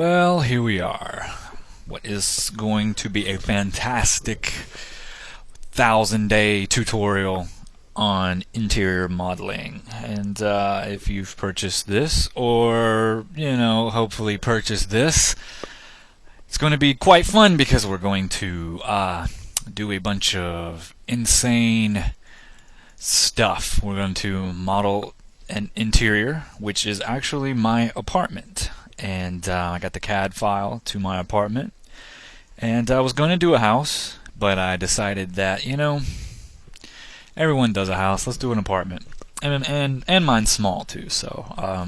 Well, here we are. What is going to be a fantastic 1,000-day tutorial on interior modeling. And if you've purchased this, or hopefully purchased this, it's going to be quite fun because we're going to do a bunch of insane stuff. We're going to model an interior, which is actually my apartment. And I got the CAD file to my apartment, and I was going to do a house, but I decided that everyone does a house. Let's do an apartment, and mine's small too, so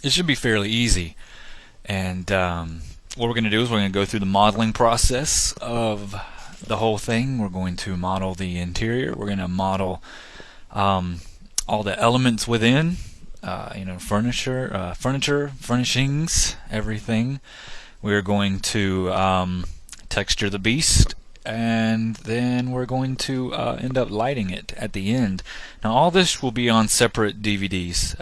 it should be fairly easy. And what we're going to do is we're going to go through the modeling process of the whole thing. We're going to model the interior. We're going to model all the elements within. Furniture, furnishings, everything. We're going to texture the beast, and then we're going to end up lighting it at the end. Now all this will be on separate DVDs,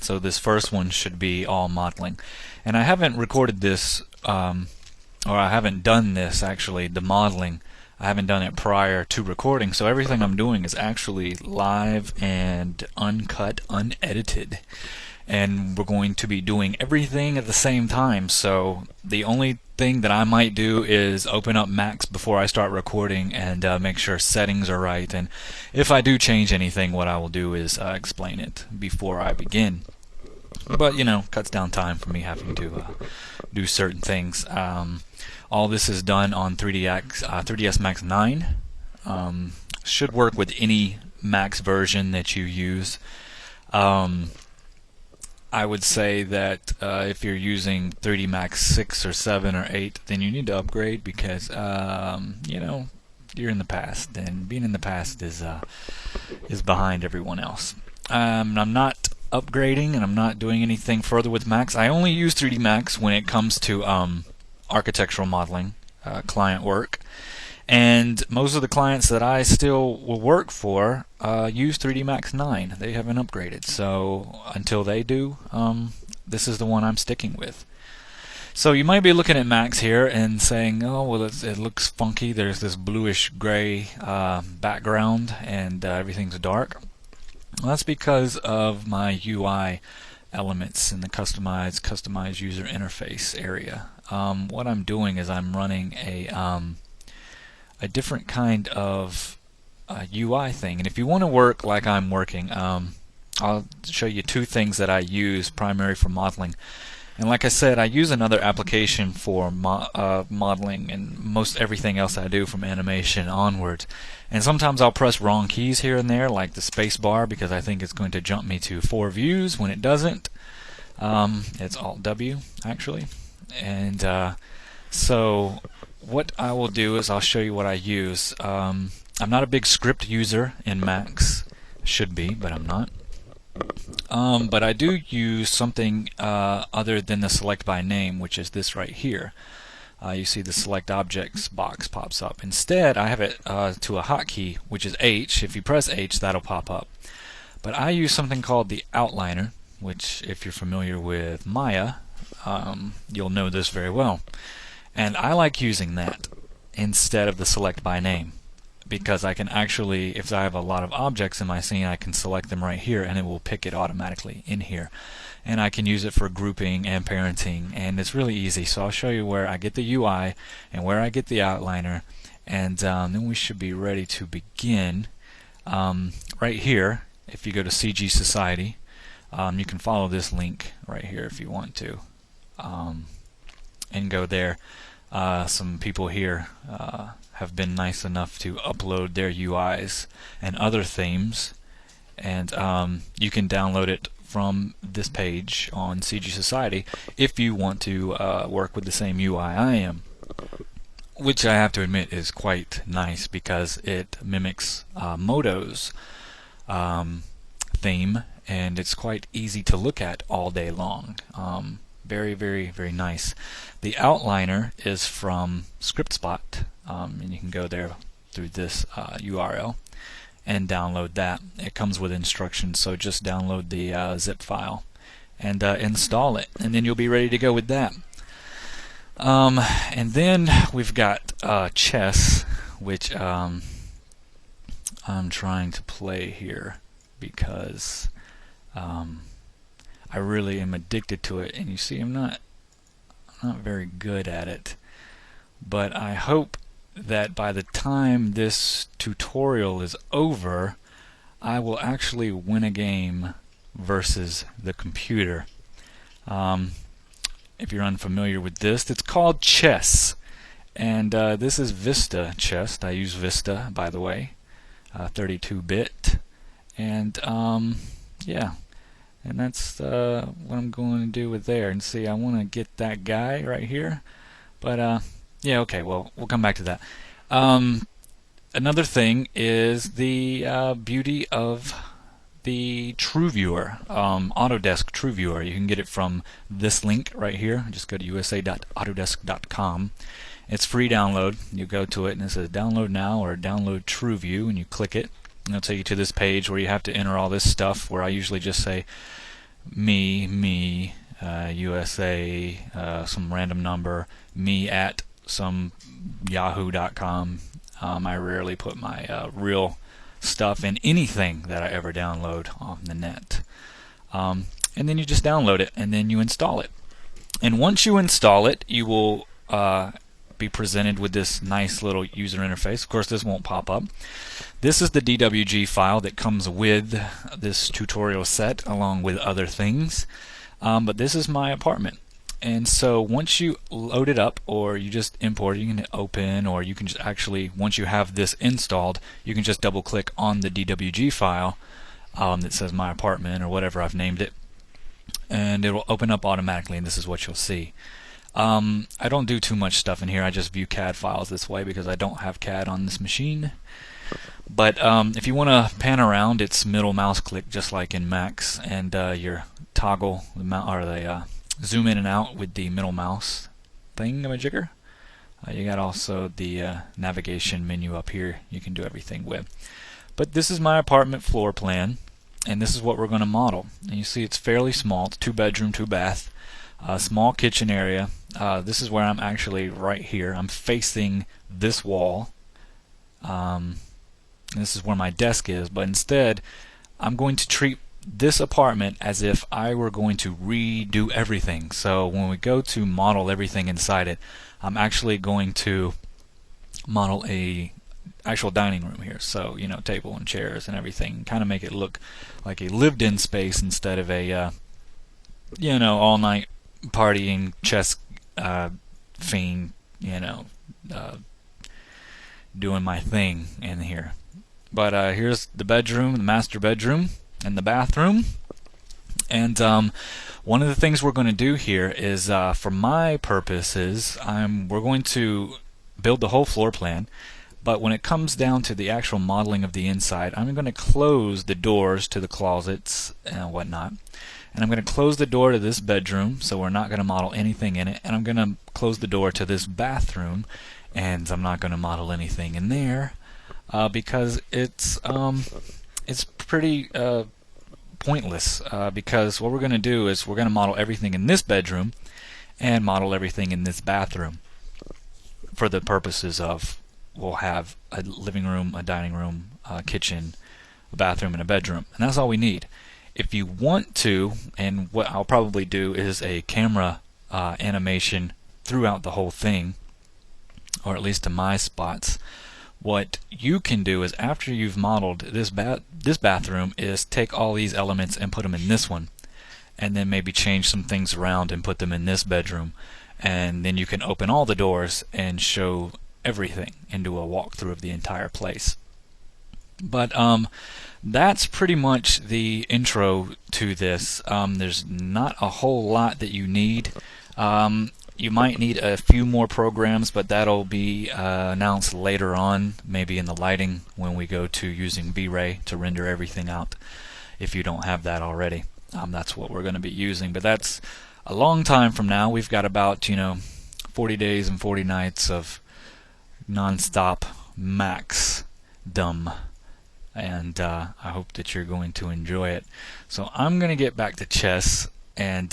so this first one should be all modeling. And I haven't recorded this, or I haven't done this actually, the modeling. I haven't done it prior to recording, so everything I'm doing is actually live and uncut, unedited. And we're going to be doing everything at the same time, so the only thing that I might do is open up Max before I start recording and make sure settings are right. And if I do change anything, what I will do is explain it before I begin. But cuts down time for me having to do certain things. All this is done on 3ds Max 9. Should work with any Max version that you use. I would say that if you're using 3D Max 6 or 7 or 8, then you need to upgrade because you're in the past, and being in the past is behind everyone else. I'm not upgrading, and I'm not doing anything further with Max. I only use 3D Max when it comes to architectural modeling, client work, and most of the clients that I still will work for use 3D Max 9. They haven't upgraded, so until they do, this is the one I'm sticking with. So you might be looking at Max here and saying, oh well, it looks funky, there's this bluish gray background and everything's dark. Well, that's because of my UI elements in the customize user interface area. What I'm doing is I'm running a different kind of UI thing, and if you want to work like I'm working, I'll show you two things that I use primarily for modeling. And like I said, I use another application for modeling and most everything else I do from animation onwards. And sometimes I'll press wrong keys here and there, like the space bar, because I think it's going to jump me to 4 views when it doesn't. It's Alt W actually. And so what I will do is I'll show you what I use. I'm not a big script user in Max. Should be, but I'm not. But I do use something other than the select by name, which is this right here. You see the select objects box pops up. Instead, I have it to a hotkey, which is H. If you press H, that'll pop up. But I use something called the outliner, which if you're familiar with Maya, you'll know this very well. And I like using that instead of the select by name, because I can actually, if I have a lot of objects in my scene, I can select them right here and it will pick it automatically in here. And I can use it for grouping and parenting, and it's really easy. So I'll show you where I get the UI and where I get the outliner, and then we should be ready to begin. Right here, if you go to CG Society, you can follow this link right here if you want to, and go there. Some people here have been nice enough to upload their UIs and other themes, and you can download it from this page on CG Society if you want to work with the same UI I am, which I have to admit is quite nice because it mimics Modo's theme, and it's quite easy to look at all day long. Very, very, very nice. The outliner is from ScriptSpot, and you can go there through this URL and download that. It comes with instructions, so just download the zip file and install it, and then you'll be ready to go with that. And then we've got chess, which I'm trying to play here because I really am addicted to it. And you see, I'm not very good at it. But I hope that by the time this tutorial is over, I will actually win a game versus the computer. If you're unfamiliar with this, it's called chess. And this is Vista chess. I use Vista, by the way, 32-bit. And yeah, and that's what I'm going to do with there. And see, I want to get that guy right here. But yeah, okay, well, we'll come back to that. Another thing is the beauty of the TrueViewer, Autodesk TrueViewer. You can get it from this link right here. Just go to usa.autodesk.com. It's free download. You go to it and it says download now or download TrueView, and you click it. And it'll take you to this page where you have to enter all this stuff, where I usually just say me, USA, some random number, me at some yahoo.com. I rarely put my real stuff in anything that I ever download on the net. And then you just download it and then you install it. And once you install it, you will be presented with this nice little user interface. Of course, this won't pop up. This is the DWG file that comes with this tutorial set along with other things. But this is my apartment. And so once you load it up, or you just import it, you can hit open, or you can just actually, once you have this installed, you can just double click on the DWG file that says my apartment or whatever I've named it, and it will open up automatically, and this is what you'll see. I don't do too much stuff in here. I just view CAD files this way because I don't have CAD on this machine. But if you want to pan around, it's middle mouse click just like in Macs, and your toggle the zoom in and out with the middle mouse thingamajigger. You got also the navigation menu up here you can do everything with. But this is my apartment floor plan, and this is what we're going to model. And you see it's fairly small. It's 2-bedroom, 2-bath, small kitchen area. This is where I'm actually right here. I'm facing this wall. This is where my desk is, but instead I'm going to treat this apartment as if I were going to redo everything. So when we go to model everything inside it, I'm actually going to model a actual dining room here. So, you know, table and chairs and everything, kind of make it look like a lived-in space instead of a you know, all-night partying chess fiend, you know, doing my thing in here. But here's the bedroom, the master bedroom, and the bathroom. And one of the things we're going to do here is, for my purposes, we're going to build the whole floor plan. But when it comes down to the actual modeling of the inside, I'm going to close the doors to the closets and whatnot. And I'm going to close the door to this bedroom, so we're not going to model anything in it. And I'm going to close the door to this bathroom, and I'm not going to model anything in there because it's pretty pointless. Because what we're going to do is we're going to model everything in this bedroom and model everything in this bathroom for the purposes of we'll have a living room, a dining room, a kitchen, a bathroom, and a bedroom. And that's all we need. If you want to, and what I'll probably do is a camera animation throughout the whole thing, or at least to my spots. What you can do is, after you've modeled this bathroom, is take all these elements and put them in this one, and then maybe change some things around and put them in this bedroom, and then you can open all the doors and show everything and do a walkthrough of the entire place. But that's pretty much the intro to this. There's not a whole lot that you need. You might need a few more programs, but that'll be announced later on, maybe in the lighting when we go to using V-Ray to render everything out. If you don't have that already, that's what we're going to be using. But that's a long time from now. We've got about 40 days and 40 nights of non-stop max-dom. And I hope that you're going to enjoy it. So I'm going to get back to chess, and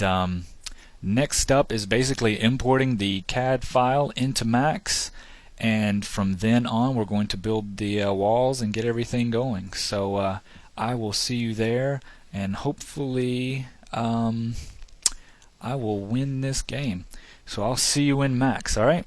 Next up is basically importing the CAD file into Max, and from then on we're going to build the walls and get everything going. So I will see you there, and hopefully I will win this game. So I'll see you in Max. Alright?